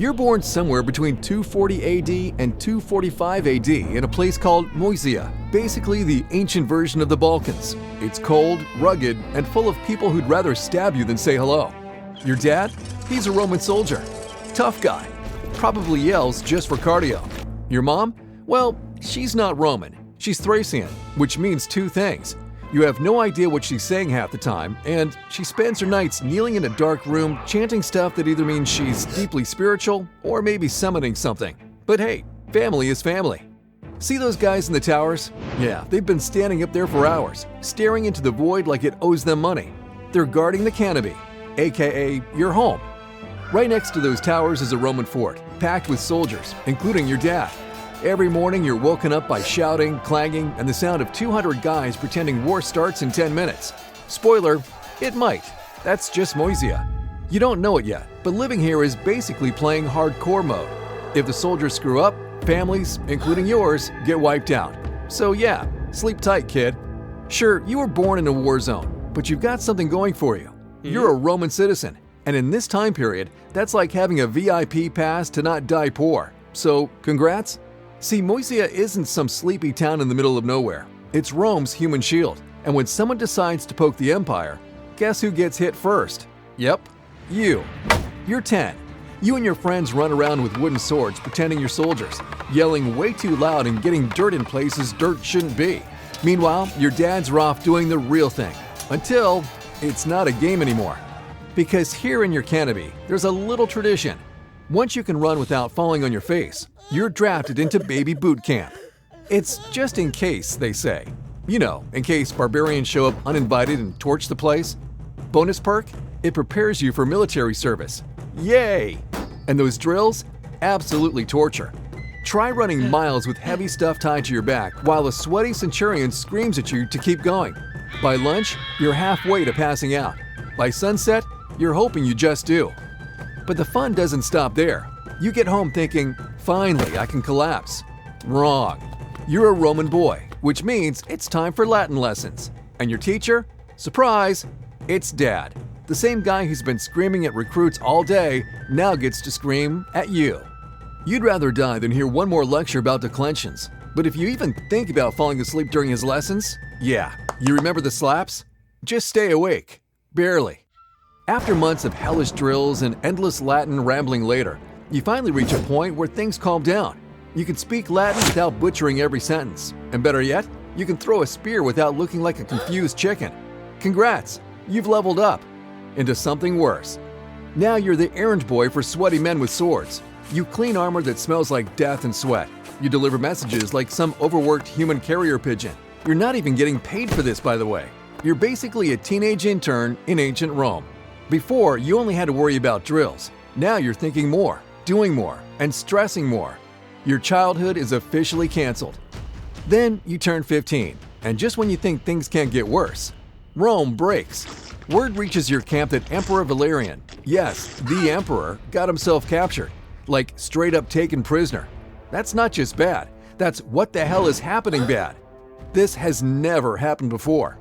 You're born somewhere between 240 AD and 245 AD in a place called Moesia, basically the ancient version of the Balkans. It's cold, rugged, and full of people who'd rather stab you than say hello. Your dad? He's a Roman soldier. Tough guy. Probably yells just for cardio. Your mom? Well, she's not Roman. She's Thracian, which means two things. You have no idea what she's saying half the time, and she spends her nights kneeling in a dark room chanting stuff that either means she's deeply spiritual or maybe summoning something. But hey, family is family. See those guys in the towers? Yeah, they've been standing up there for hours, staring into the void like it owes them money. They're guarding the canopy, aka your home. Right next to those towers is a Roman fort, packed with soldiers, including your dad. Every morning you're woken up by shouting, clanging, and the sound of 200 guys pretending war starts in 10 minutes. Spoiler, it might. That's just Moesia. You don't know it yet, but living here is basically playing hardcore mode. If the soldiers screw up, families, including yours, get wiped out. So yeah, sleep tight, kid. Sure, you were born in a war zone, but you've got something going for you. You're a Roman citizen, and in this time period, that's like having a VIP pass to not die poor. So, congrats. See, Moesia isn't some sleepy town in the middle of nowhere. It's Rome's human shield, and when someone decides to poke the empire, guess who gets hit first? Yep, you. You're 10. You and your friends run around with wooden swords pretending you're soldiers, yelling way too loud and getting dirt in places dirt shouldn't be. Meanwhile, your dads are off doing the real thing, until it's not a game anymore. Because here in your canopy, there's a little tradition. Once you can run without falling on your face, you're drafted into baby boot camp. It's just in case, they say. You know, in case barbarians show up uninvited and torch the place. Bonus perk? It prepares you for military service. Yay! And those drills? Absolutely torture. Try running miles with heavy stuff tied to your back while a sweaty centurion screams at you to keep going. By lunch, you're halfway to passing out. By sunset, you're hoping you just do. But the fun doesn't stop there. You get home thinking, finally, I can collapse. Wrong. You're a Roman boy, which means it's time for Latin lessons. And your teacher? Surprise! It's Dad. The same guy who's been screaming at recruits all day now gets to scream at you. You'd rather die than hear one more lecture about declensions. But if you even think about falling asleep during his lessons, yeah, you remember the slaps? Just stay awake. Barely. After months of hellish drills and endless Latin rambling later, you finally reach a point where things calm down. You can speak Latin without butchering every sentence. And better yet, you can throw a spear without looking like a confused chicken. Congrats, you've leveled up into something worse. Now you're the errand boy for sweaty men with swords. You clean armor that smells like death and sweat. You deliver messages like some overworked human carrier pigeon. You're not even getting paid for this, by the way. You're basically a teenage intern in ancient Rome. Before, you only had to worry about drills. Now you're thinking more, doing more, and stressing more. Your childhood is officially canceled. Then you turn 15, and just when you think things can't get worse, Rome breaks. Word reaches your camp that Emperor Valerian, yes, the Emperor, got himself captured. Like straight up taken prisoner. That's not just bad, that's what the hell is happening bad. This has never happened before.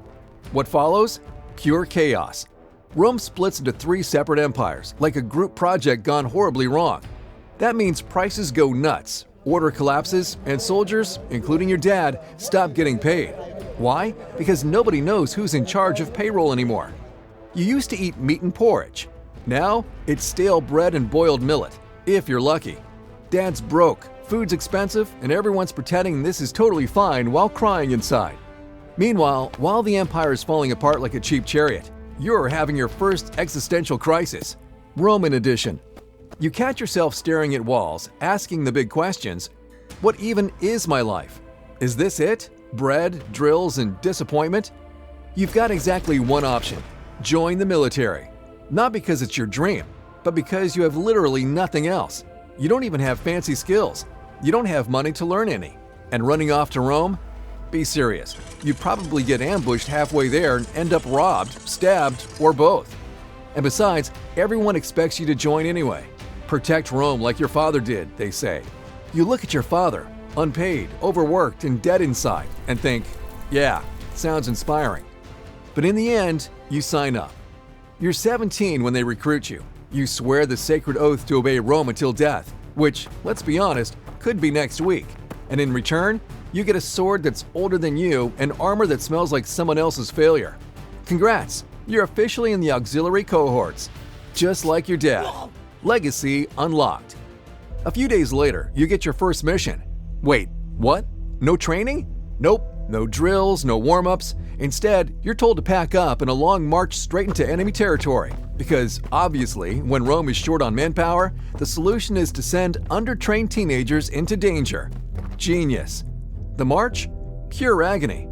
What follows? Pure chaos. Rome splits into 3 separate empires, like a group project gone horribly wrong. That means prices go nuts, order collapses, and soldiers, including your dad, stop getting paid. Why? Because nobody knows who's in charge of payroll anymore. You used to eat meat and porridge. Now, it's stale bread and boiled millet, if you're lucky. Dad's broke, food's expensive, and everyone's pretending this is totally fine while crying inside. Meanwhile, while the empire is falling apart like a cheap chariot, you're having your first existential crisis. Roman edition. You catch yourself staring at walls, asking the big questions. What even is my life? Is this it? Bread, drills, and disappointment? You've got exactly one option. Join the military. Not because it's your dream, but because you have literally nothing else. You don't even have fancy skills. You don't have money to learn any. And running off to Rome? Be serious. You'd probably get ambushed halfway there and end up robbed, stabbed, or both. And besides, everyone expects you to join anyway. Protect Rome like your father did, they say. You look at your father, unpaid, overworked, and dead inside, and think, yeah, sounds inspiring. But in the end, you sign up. You're 17 when they recruit you. You swear the sacred oath to obey Rome until death, which, let's be honest, could be next week. And in return, you get a sword that's older than you and armor that smells like someone else's failure. Congrats, you're officially in the auxiliary cohorts. Just like your dad. Legacy unlocked. A few days later, you get your first mission. Wait, what? No training? Nope, no drills, no warm-ups. Instead, you're told to pack up and a long march straight into enemy territory. Because, obviously, when Rome is short on manpower, the solution is to send undertrained teenagers into danger. Genius. The march? Pure agony.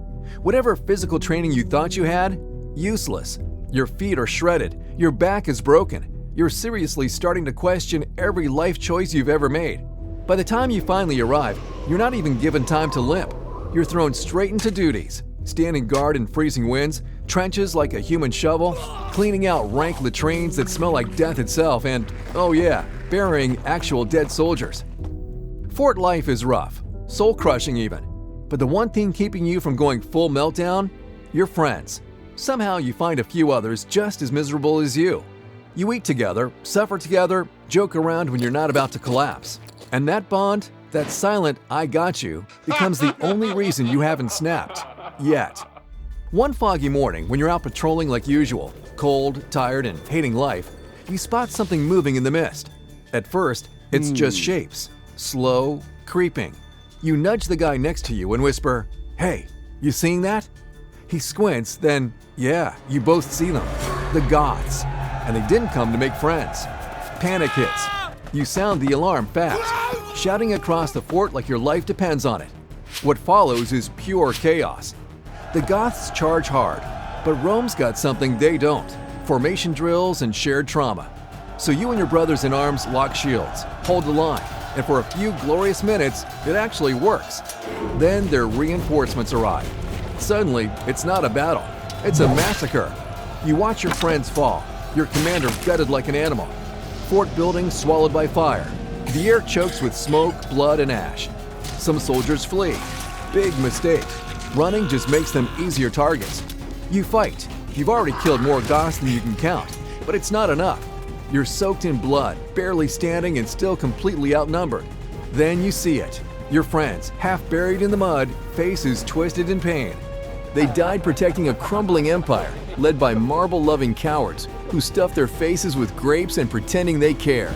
Whatever physical training you thought you had, useless. Your feet are shredded, your back is broken. You're seriously starting to question every life choice you've ever made. By the time you finally arrive, you're not even given time to limp. You're thrown straight into duties. Standing guard in freezing winds, trenches like a human shovel, cleaning out rank latrines that smell like death itself, and, oh yeah, burying actual dead soldiers. Fort life is rough, soul-crushing even. But the one thing keeping you from going full meltdown? Your friends. Somehow you find a few others just as miserable as you. You eat together, suffer together, joke around when you're not about to collapse. And that bond, that silent "I got you," becomes the only reason you haven't snapped. Yet. One foggy morning, when you're out patrolling like usual, cold, tired, and hating life, you spot something moving in the mist. At first, it's just shapes. Slow, creeping. You nudge the guy next to you and whisper, "Hey, you seeing that?" He squints, then, yeah, you both see them. The Goths. And they didn't come to make friends. Panic hits. You sound the alarm fast, shouting across the fort like your life depends on it. What follows is pure chaos. The Goths charge hard, but Rome's got something they don't: formation drills and shared trauma. So you and your brothers in arms lock shields, hold the line, and for a few glorious minutes, it actually works. Then their reinforcements arrive. Suddenly, it's not a battle, it's a massacre. You watch your friends fall, your commander gutted like an animal. Fort buildings swallowed by fire. The air chokes with smoke, blood, and ash. Some soldiers flee. Big mistake. Running just makes them easier targets. You fight. You've already killed more Goths than you can count, but it's not enough. You're soaked in blood, barely standing and still completely outnumbered. Then you see it. Your friends, half buried in the mud, faces twisted in pain. They died protecting a crumbling empire, led by marble-loving cowards who stuff their faces with grapes and pretending they care.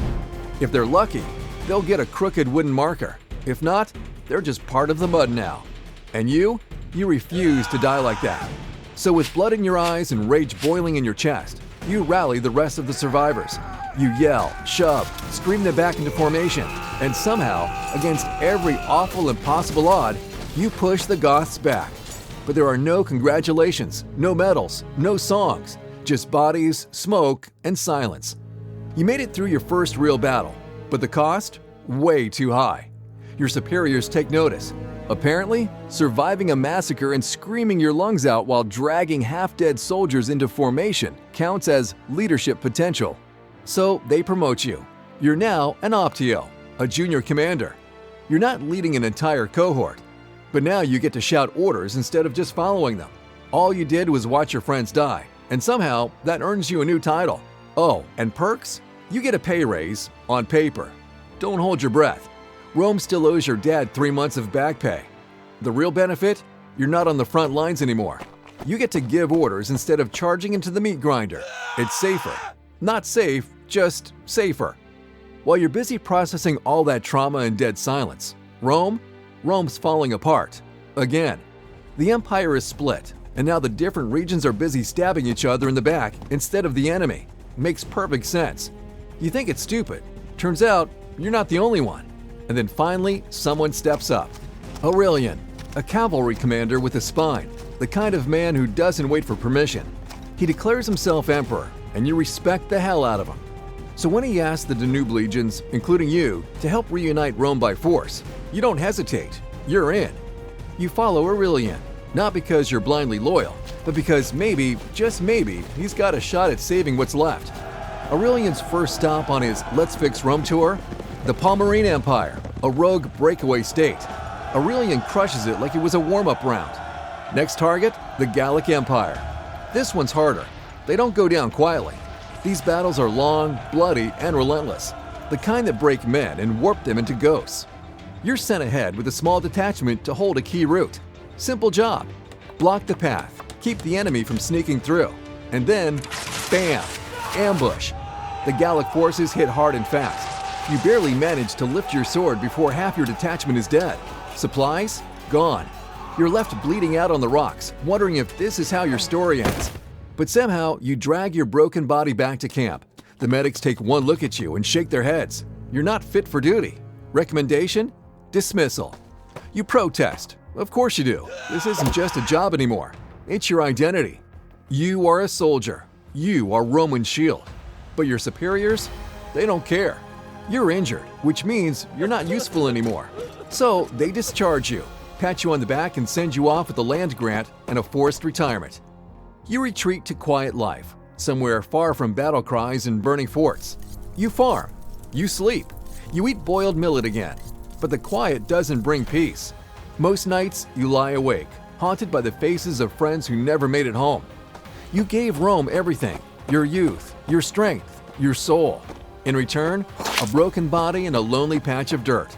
If they're lucky, they'll get a crooked wooden marker. If not, they're just part of the mud now. And you refuse to die like that. So with blood in your eyes and rage boiling in your chest, you rally the rest of the survivors. You yell, shove, scream them back into formation, and somehow, against every awful impossible odd, you push the Goths back. But there are no congratulations, no medals, no songs, just bodies, smoke, and silence. You made it through your first real battle, but the cost? Way too high. Your superiors take notice. Apparently, surviving a massacre and screaming your lungs out while dragging half-dead soldiers into formation counts as leadership potential. So they promote you. You're now an Optio, a junior commander. You're not leading an entire cohort, but now you get to shout orders instead of just following them. All you did was watch your friends die, and somehow that earns you a new title. Oh, and perks? You get a pay raise on paper. Don't hold your breath. Rome still owes your dad 3 months of back pay. The real benefit? You're not on the front lines anymore. You get to give orders instead of charging into the meat grinder. It's safer. Not safe, just safer. While you're busy processing all that trauma in dead silence, Rome's falling apart. Again. The empire is split, and now the different regions are busy stabbing each other in the back instead of the enemy. Makes perfect sense. You think it's stupid. Turns out, you're not the only one. And then finally, someone steps up. Aurelian, a cavalry commander with a spine, the kind of man who doesn't wait for permission. He declares himself emperor, and you respect the hell out of him. So when he asks the Danube legions, including you, to help reunite Rome by force, you don't hesitate. You're in. You follow Aurelian, not because you're blindly loyal, but because maybe, just maybe, he's got a shot at saving what's left. Aurelian's first stop on his Let's Fix Rome tour? The Palmyrene Empire, a rogue breakaway state. Aurelian crushes it like it was a warm-up round. Next target, the Gallic Empire. This one's harder. They don't go down quietly. These battles are long, bloody, and relentless, the kind that break men and warp them into ghosts. You're sent ahead with a small detachment to hold a key route. Simple job. Block the path, keep the enemy from sneaking through, and then, bam! Ambush. The Gallic forces hit hard and fast. You barely manage to lift your sword before half your detachment is dead. Supplies? Gone. You're left bleeding out on the rocks, wondering if this is how your story ends. But somehow, you drag your broken body back to camp. The medics take one look at you and shake their heads. You're not fit for duty. Recommendation? Dismissal. You protest. Of course you do. This isn't just a job anymore. It's your identity. You are a soldier. You are Roman shield. But your superiors? They don't care. You're injured, which means you're not useful anymore. So they discharge you, pat you on the back, and send you off with a land grant and a forced retirement. You retreat to quiet life, somewhere far from battle cries and burning forts. You farm. You sleep. You eat boiled millet again. But the quiet doesn't bring peace. Most nights, you lie awake, haunted by the faces of friends who never made it home. You gave Rome everything, your youth, your strength, your soul. In return, a broken body and a lonely patch of dirt.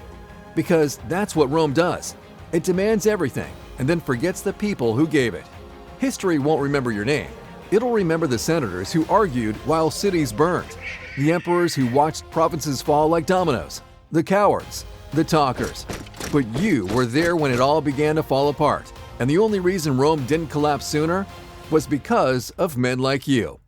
Because that's what Rome does. It demands everything and then forgets the people who gave it. History won't remember your name. It'll remember the senators who argued while cities burned, the emperors who watched provinces fall like dominoes, the cowards, the talkers. But you were there when it all began to fall apart, and the only reason Rome didn't collapse sooner was because of men like you.